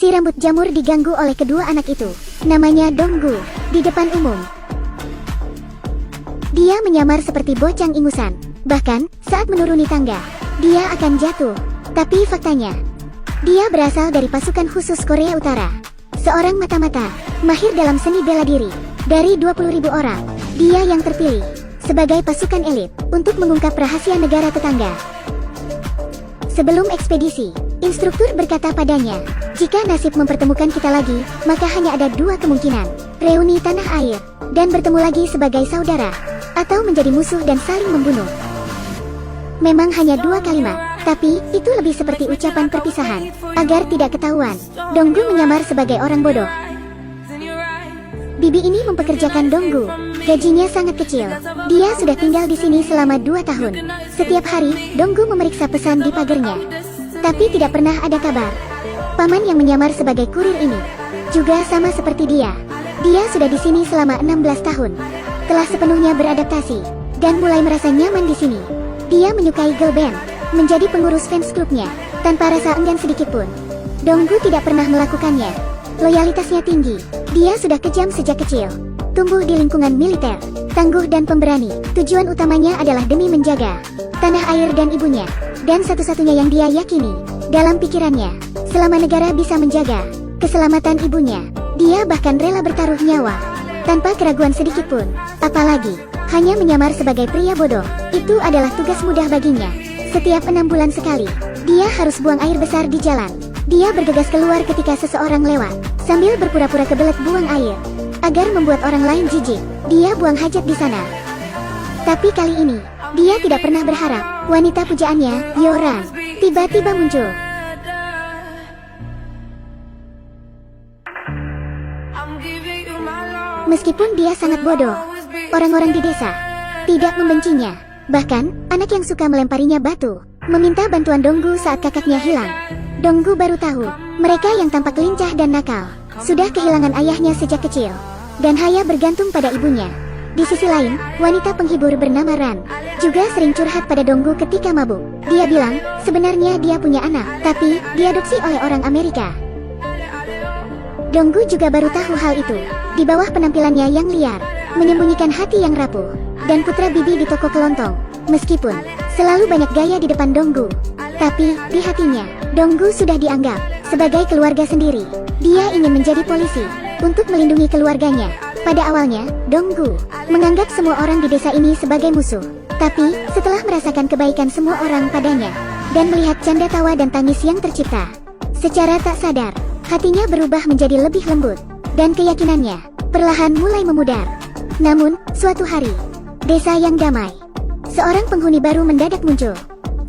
si rambut jamur diganggu oleh kedua anak itu. Namanya Donggu, di depan umum. Dia menyamar seperti bocang ingusan. Bahkan, saat menuruni tangga, dia akan jatuh. Tapi faktanya, dia berasal dari pasukan khusus Korea Utara. Seorang mata-mata, mahir dalam seni bela diri. Dari 20.000 orang, dia yang terpilih sebagai pasukan elit untuk mengungkap rahasia negara tetangga. Sebelum ekspedisi, instruktur berkata padanya, jika nasib mempertemukan kita lagi, maka hanya ada dua kemungkinan, reuni tanah air, dan bertemu lagi sebagai saudara, atau menjadi musuh dan saling membunuh. Memang hanya dua kalimat, tapi itu lebih seperti ucapan perpisahan. Agar tidak ketahuan, Donggu menyamar sebagai orang bodoh. Bibi ini mempekerjakan Donggu. Gajinya sangat kecil. Dia sudah tinggal di sini selama 2 tahun. Setiap hari, Donggu memeriksa pesan di pagernya. Tapi tidak pernah ada kabar. Paman yang menyamar sebagai kurir ini juga sama seperti dia. Dia sudah di sini selama 16 tahun. Telah sepenuhnya beradaptasi dan mulai merasa nyaman di sini. Dia menyukai girl band, menjadi pengurus fans klubnya tanpa rasa enggan sedikit pun. Donggu tidak pernah melakukannya. Loyalitasnya tinggi. Dia sudah kejam sejak kecil. Tumbuh di lingkungan militer, tangguh dan pemberani. Tujuan utamanya adalah demi menjaga tanah air dan ibunya. Dan satu-satunya yang dia yakini dalam pikirannya, selama negara bisa menjaga keselamatan ibunya, dia bahkan rela bertaruh nyawa tanpa keraguan sedikit pun. Apalagi hanya menyamar sebagai pria bodoh. Itu adalah tugas mudah baginya. Setiap 6 bulan sekali, dia harus buang air besar di jalan. Dia bergegas keluar ketika seseorang lewat, sambil berpura-pura kebelet buang air. Agar membuat orang lain jijik, dia buang hajat di sana. Tapi kali ini, dia tidak pernah berharap wanita pujaannya, Yoran, tiba-tiba muncul. Meskipun dia sangat bodoh, orang-orang di desa tidak membencinya. Bahkan, anak yang suka melemparinya batu meminta bantuan Donggu saat kakaknya hilang. Donggu baru tahu, mereka yang tampak lincah dan nakal sudah kehilangan ayahnya sejak kecil dan hanya bergantung pada ibunya. Di sisi lain, wanita penghibur bernama Ran juga sering curhat pada Donggu ketika mabuk. Dia bilang, sebenarnya dia punya anak, tapi diadopsi oleh orang Amerika. Donggu juga baru tahu hal itu. Di bawah penampilannya yang liar, menyembunyikan hati yang rapuh, dan putra bibi di toko kelontong. Meskipun selalu banyak gaya di depan Donggu, tapi di hatinya, Donggu sudah dianggap sebagai keluarga sendiri. Dia ingin menjadi polisi untuk melindungi keluarganya. Pada awalnya, Donggu menganggap semua orang di desa ini sebagai musuh. Tapi, setelah merasakan kebaikan semua orang padanya, dan melihat canda tawa dan tangis yang tercipta, secara tak sadar, hatinya berubah menjadi lebih lembut, dan keyakinannya perlahan mulai memudar. Namun, suatu hari, desa yang damai, seorang penghuni baru mendadak muncul.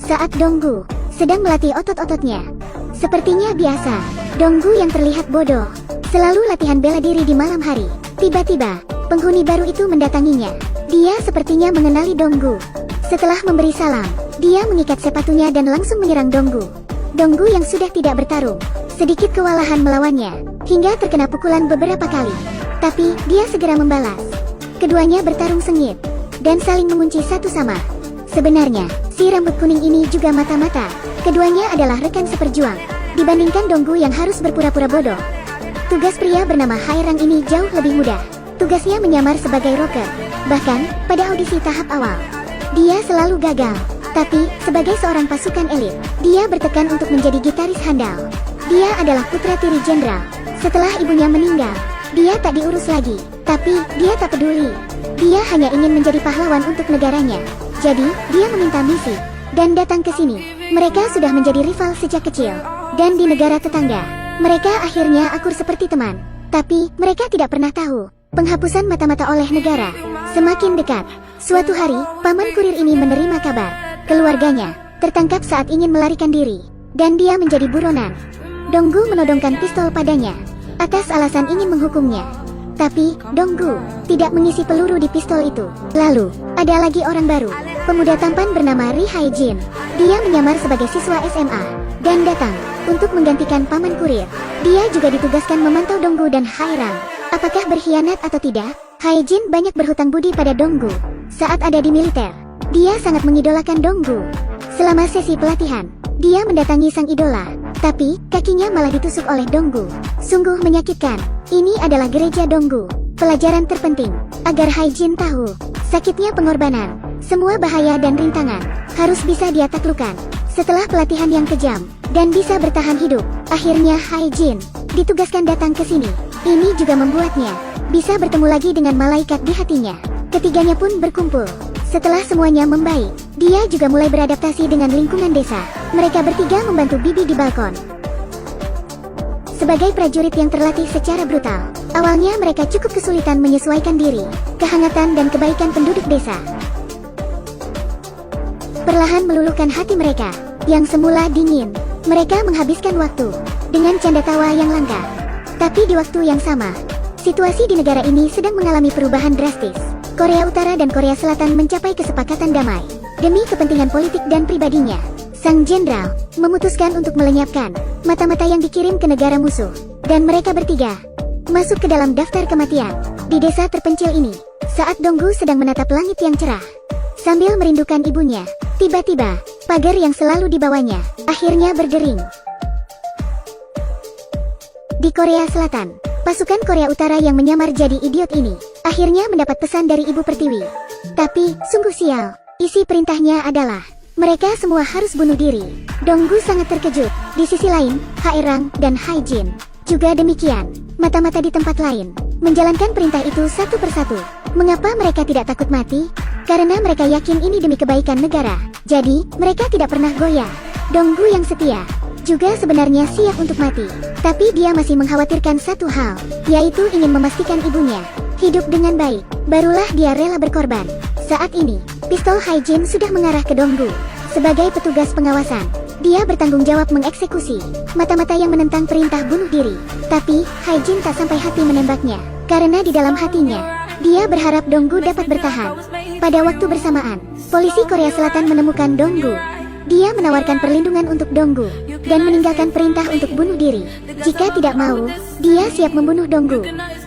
Saat Donggu sedang melatih otot-ototnya, sepertinya biasa, Donggu yang terlihat bodoh selalu latihan bela diri di malam hari. Tiba-tiba, penghuni baru itu mendatanginya. Dia sepertinya mengenali Donggu. Setelah memberi salam, dia mengikat sepatunya dan langsung menyerang Donggu. Donggu yang sudah tidak bertarung, sedikit kewalahan melawannya, hingga terkena pukulan beberapa kali. Tapi, dia segera membalas. Keduanya bertarung sengit, dan saling mengunci satu sama. Sebenarnya, si rambut kuning ini juga mata-mata. Keduanya adalah rekan seperjuang. Dibandingkan Donggu yang harus berpura-pura bodoh, tugas pria bernama Hairang ini jauh lebih mudah. Tugasnya menyamar sebagai rocker. Bahkan, pada audisi tahap awal, dia selalu gagal. Tapi, sebagai seorang pasukan elit, dia bertekad untuk menjadi gitaris handal. Dia adalah putra tiri jenderal. Setelah ibunya meninggal, dia tak diurus lagi. Tapi, dia tak peduli. Dia hanya ingin menjadi pahlawan untuk negaranya. Jadi, dia meminta misi dan datang ke sini. Mereka sudah menjadi rival sejak kecil. Dan di negara tetangga, mereka akhirnya akur seperti teman. Tapi, mereka tidak pernah tahu, penghapusan mata-mata oleh negara semakin dekat. Suatu hari, paman kurir ini menerima kabar keluarganya tertangkap saat ingin melarikan diri, dan dia menjadi buronan. Donggu menodongkan pistol padanya atas alasan ingin menghukumnya. Tapi, Donggu tidak mengisi peluru di pistol itu. Lalu, ada lagi orang baru, pemuda tampan bernama Ri Hae-jin. Dia menyamar sebagai siswa SMA dan datang untuk menggantikan paman kurir. Dia juga ditugaskan memantau Donggu dan Hairang. Apakah berkhianat atau tidak? Hae-jin banyak berhutang budi pada Donggu saat ada di militer. Dia sangat mengidolakan Donggu. Selama sesi pelatihan, dia mendatangi sang idola Tapi, kakinya malah ditusuk oleh Donggu. Sungguh menyakitkan. Ini adalah gereja Donggu. Pelajaran terpenting, agar Haijin tahu, sakitnya pengorbanan, semua bahaya dan rintangan, harus bisa dia taklukkan. Setelah pelatihan yang kejam, dan bisa bertahan hidup, akhirnya Haijin ditugaskan datang ke sini. Ini juga membuatnya bisa bertemu lagi dengan malaikat di hatinya. Ketiganya pun berkumpul. Setelah semuanya membaik, dia juga mulai beradaptasi dengan lingkungan desa. Mereka bertiga membantu Bibi di balkon. Sebagai prajurit yang terlatih secara brutal, awalnya mereka cukup kesulitan menyesuaikan diri, kehangatan dan kebaikan penduduk desa. Perlahan meluluhkan hati mereka, yang semula dingin. Mereka menghabiskan waktu dengan canda tawa yang langka. Tapi di waktu yang sama, situasi di negara ini sedang mengalami perubahan drastis. Korea Utara dan Korea Selatan mencapai kesepakatan damai. Demi kepentingan politik dan pribadinya, sang jenderal memutuskan untuk melenyapkan mata-mata yang dikirim ke negara musuh. Dan mereka bertiga masuk ke dalam daftar kematian. Di desa terpencil ini, saat Donggu sedang menatap langit yang cerah, sambil merindukan ibunya, tiba-tiba, pagar yang selalu dibawanya, akhirnya berdering. Di Korea Selatan, pasukan Korea Utara yang menyamar jadi idiot ini, akhirnya mendapat pesan dari Ibu Pertiwi. Tapi, sungguh sial, isi perintahnya adalah, mereka semua harus bunuh diri. Donggu sangat terkejut. Di sisi lain, Haerang dan Haijin juga demikian, mata-mata di tempat lain, menjalankan perintah itu satu persatu. Mengapa mereka tidak takut mati? Karena mereka yakin ini demi kebaikan negara. Jadi, mereka tidak pernah goyah. Donggu yang setia juga sebenarnya siap untuk mati. Tapi dia masih mengkhawatirkan satu hal, yaitu ingin memastikan ibunya hidup dengan baik. Barulah dia rela berkorban. Saat ini, pistol Haijin sudah mengarah ke Donggu. Sebagai petugas pengawasan, dia bertanggung jawab mengeksekusi mata-mata yang menentang perintah bunuh diri. Tapi, Haijin tak sampai hati menembaknya, karena di dalam hatinya, dia berharap Donggu dapat bertahan. Pada waktu bersamaan, polisi Korea Selatan menemukan Donggu. Dia menawarkan perlindungan untuk Donggu, dan meninggalkan perintah untuk bunuh diri. Jika tidak mau, dia siap membunuh Donggu.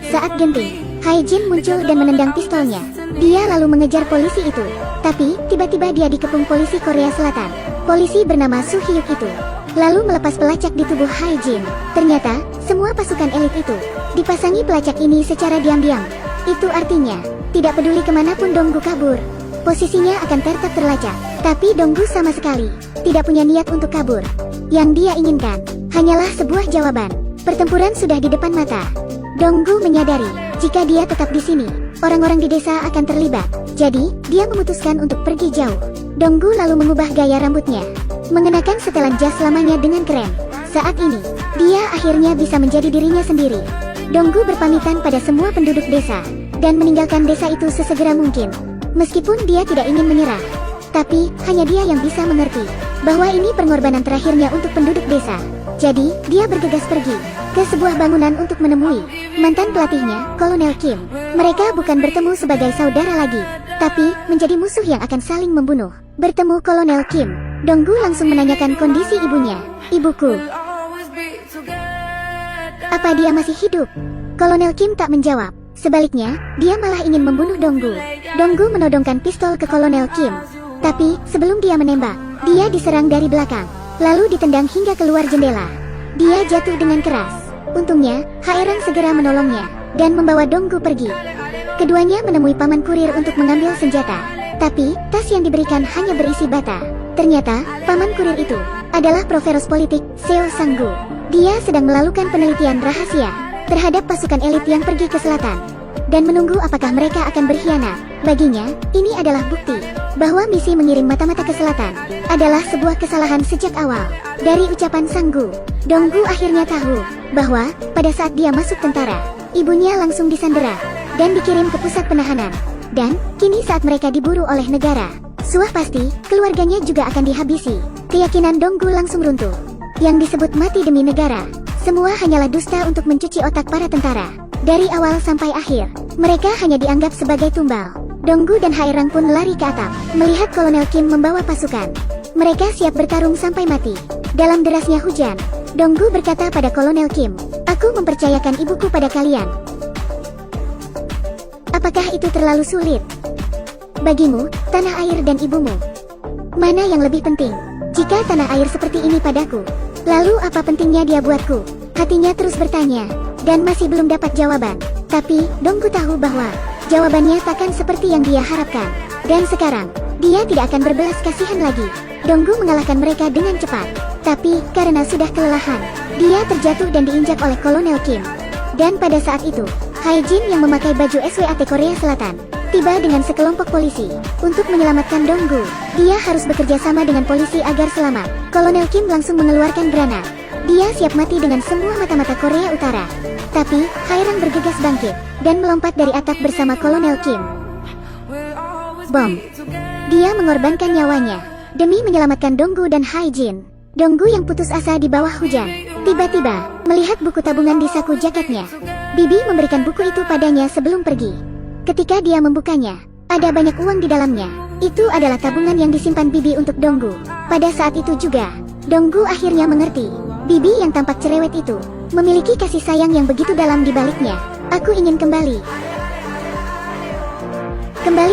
Saat genting, Haijin muncul dan menendang pistolnya. Dia lalu mengejar polisi itu. Tapi, tiba-tiba dia dikepung polisi Korea Selatan. Polisi bernama Su Hyuk itu lalu melepas pelacak di tubuh Haijin. Ternyata, semua pasukan elit itu dipasangi pelacak ini secara diam-diam. Itu artinya, tidak peduli kemanapun Donggu kabur, posisinya akan tetap terlacak. Tapi Donggu sama sekali tidak punya niat untuk kabur. Yang dia inginkan hanyalah sebuah jawaban. Pertempuran sudah di depan mata. Donggu menyadari, jika dia tetap di sini, orang-orang di desa akan terlibat. Jadi, dia memutuskan untuk pergi jauh. Donggu lalu mengubah gaya rambutnya, mengenakan setelan jas lamanya dengan keren. Saat ini, dia akhirnya bisa menjadi dirinya sendiri. Donggu berpamitan pada semua penduduk desa, dan meninggalkan desa itu sesegera mungkin. Meskipun dia tidak ingin menyerah, tapi hanya dia yang bisa mengerti bahwa ini pengorbanan terakhirnya untuk penduduk desa. Jadi, dia bergegas pergi ke sebuah bangunan untuk menemui mantan pelatihnya, Kolonel Kim. Mereka bukan bertemu sebagai saudara lagi, tapi menjadi musuh yang akan saling membunuh. Bertemu Kolonel Kim, Donggu langsung menanyakan kondisi ibunya. "Ibuku, apa dia masih hidup?" Kolonel Kim tak menjawab. Sebaliknya, dia malah ingin membunuh Donggu. Donggu menodongkan pistol ke Kolonel Kim. Tapi, sebelum dia menembak, dia diserang dari belakang, lalu ditendang hingga keluar jendela. Dia jatuh dengan keras. Untungnya, Haerang segera menolongnya, dan membawa Donggu pergi. Keduanya menemui paman kurir untuk mengambil senjata. Tapi, tas yang diberikan hanya berisi bata. Ternyata, paman kurir itu adalah profesor politik, Seo Sang-gu. Dia sedang melakukan penelitian rahasia terhadap pasukan elit yang pergi ke selatan, dan menunggu apakah mereka akan berkhianat. Baginya, ini adalah bukti bahwa misi mengirim mata-mata ke selatan adalah sebuah kesalahan sejak awal. Dari ucapan Sang-gu, Donggu akhirnya tahu bahwa pada saat dia masuk tentara, ibunya langsung disandera dan dikirim ke pusat penahanan. Dan kini saat mereka diburu oleh negara, suah pasti keluarganya juga akan dihabisi. Keyakinan Donggu langsung runtuh. Yang disebut mati demi negara, semua hanyalah dusta untuk mencuci otak para tentara. Dari awal sampai akhir, mereka hanya dianggap sebagai tumbal. Donggu dan Haerang pun lari ke atap, melihat Kolonel Kim membawa pasukan. Mereka siap bertarung sampai mati. Dalam derasnya hujan, Donggu berkata pada Kolonel Kim, "Aku mempercayakan ibuku pada kalian. Apakah itu terlalu sulit bagimu, tanah air dan ibumu? Mana yang lebih penting? Jika tanah air seperti ini padaku, Lalu apa pentingnya dia buatku? Hatinya terus bertanya, dan masih belum dapat jawaban. Tapi, Donggu tahu bahwa jawabannya takkan seperti yang dia harapkan. Dan sekarang, dia tidak akan berbelas kasihan lagi. Donggu mengalahkan mereka dengan cepat. Tapi, karena sudah kelelahan, dia terjatuh dan diinjak oleh Kolonel Kim. Dan pada saat itu, Hae-jin yang memakai baju SWAT Korea Selatan tiba dengan sekelompok polisi untuk menyelamatkan Donggu. Dia harus bekerja sama dengan polisi agar selamat. Kolonel Kim langsung mengeluarkan granat. Dia siap mati dengan semua mata-mata Korea Utara. Tapi, Hae-rang bergegas bangkit dan melompat dari atap bersama Kolonel Kim. Bom. Dia mengorbankan nyawanya demi menyelamatkan Donggu dan Hae-jin. Donggu yang putus asa di bawah hujan tiba-tiba melihat buku tabungan di saku jaketnya. Bibi memberikan buku itu padanya sebelum pergi. Ketika dia membukanya, ada banyak uang di dalamnya. Itu adalah tabungan yang disimpan Bibi untuk Donggu. Pada saat itu juga, Donggu akhirnya mengerti. Bibi yang tampak cerewet itu memiliki kasih sayang yang begitu dalam di baliknya. Aku ingin kembali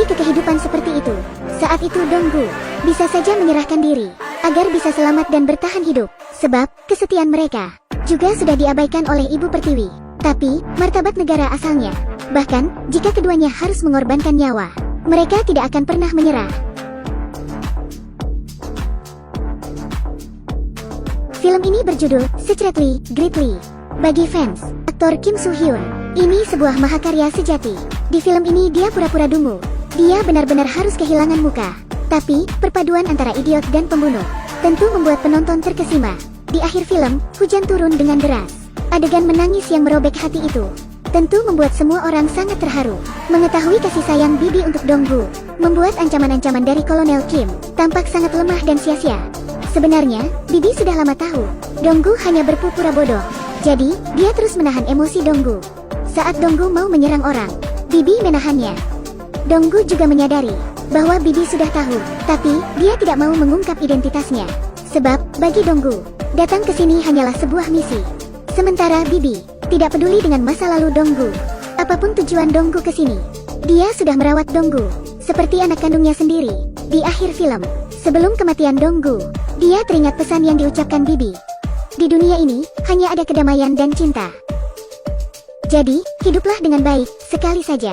ke kehidupan seperti itu. Saat itu Donggu bisa saja menyerahkan diri agar bisa selamat dan bertahan hidup. Sebab, kesetiaan mereka juga sudah diabaikan oleh Ibu Pertiwi. Tapi, martabat negara asalnya, bahkan jika keduanya harus mengorbankan nyawa, mereka tidak akan pernah menyerah. Film ini berjudul Secretly Greatly. Bagi fans aktor Kim Soo Hyun, ini sebuah mahakarya sejati. Di film ini dia pura-pura dungu. Dia benar-benar harus kehilangan muka. Tapi, perpaduan antara idiot dan pembunuh tentu membuat penonton terkesima. Di akhir film, hujan turun dengan deras. Adegan menangis yang merobek hati itu tentu membuat semua orang sangat terharu. Mengetahui kasih sayang Bibi untuk Donggu membuat ancaman-ancaman dari Kolonel Kim tampak sangat lemah dan sia-sia. Sebenarnya, Bibi sudah lama tahu Donggu hanya berpura-pura bodoh. Jadi, dia terus menahan emosi Donggu. Saat Donggu mau menyerang orang, Bibi menahannya. Donggu juga menyadari bahwa Bibi sudah tahu, tapi dia tidak mau mengungkap identitasnya. Sebab, bagi Donggu, datang ke sini hanyalah sebuah misi. Sementara Bibi tidak peduli dengan masa lalu Donggu. Apapun tujuan Donggu ke sini, dia sudah merawat Donggu seperti anak kandungnya sendiri. Di akhir film, sebelum kematian Donggu, dia teringat pesan yang diucapkan Bibi. Di dunia ini, hanya ada kedamaian dan cinta. Jadi, hiduplah dengan baik, sekali saja.